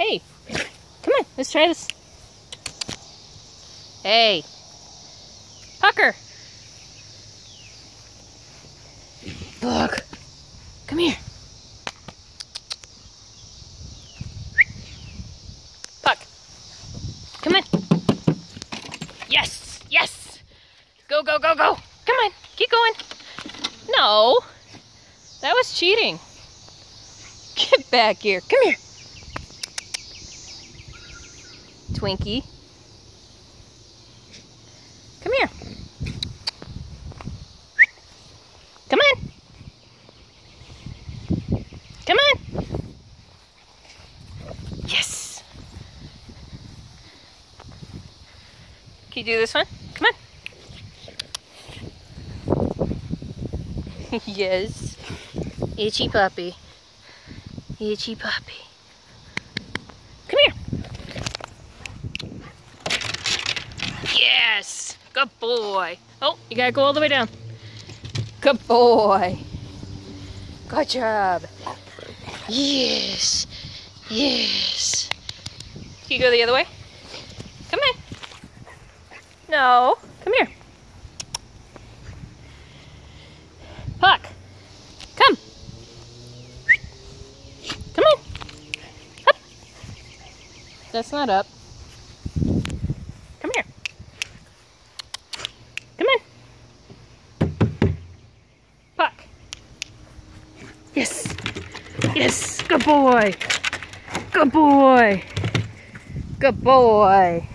Hey, come on, let's try this. Hey, Pucker. Look, come here. Puck, come on. Yes, yes. Go, go, go, go. Come on, keep going. No, that was cheating. Get back here. Come here. Twinkie. Come here. Come on. Come on. Yes. Can you do this one? Come on. Yes. Itchy puppy. Itchy puppy. Come here. Yes. Good boy. Oh, you gotta go all the way down. Good boy. Good job. Yes. Yes. Can you go the other way? Come on. No. Come here. Puck. Come. Come on. Up. That's not up. Come here. Come on. Puck. Yes. Yes. Good boy. Good boy. Good boy.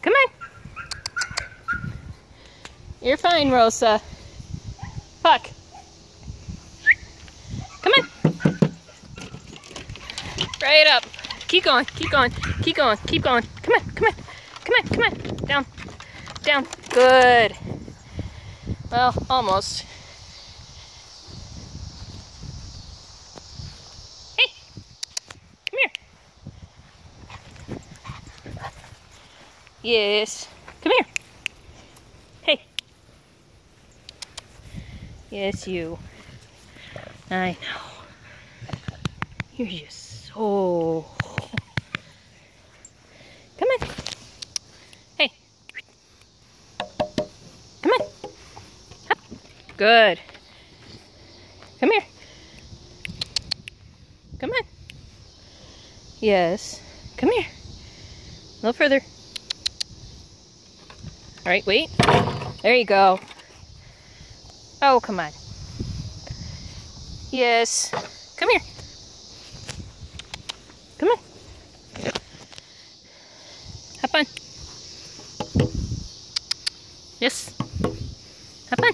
Come on. You're fine, Rosa. Puck. Come on. Right up. Keep going. Keep going. Keep going. Keep going. Come on. Come on. Come on. Come on. Down. Down. Good. Well, almost. Hey. Come here. Yes. Come here. Hey. Yes, you. I know. You're just so... Come on. Hey. Come on. Up. Good. Come here. Come on. Yes. Come here. A little further. All right, wait. There you go. Oh, come on. Yes. Come here. Come on. Hop on. Yes. Hop on.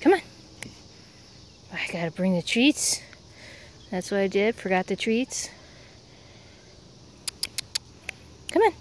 Come on. I gotta bring the treats. That's what I did. Forgot the treats. Come on.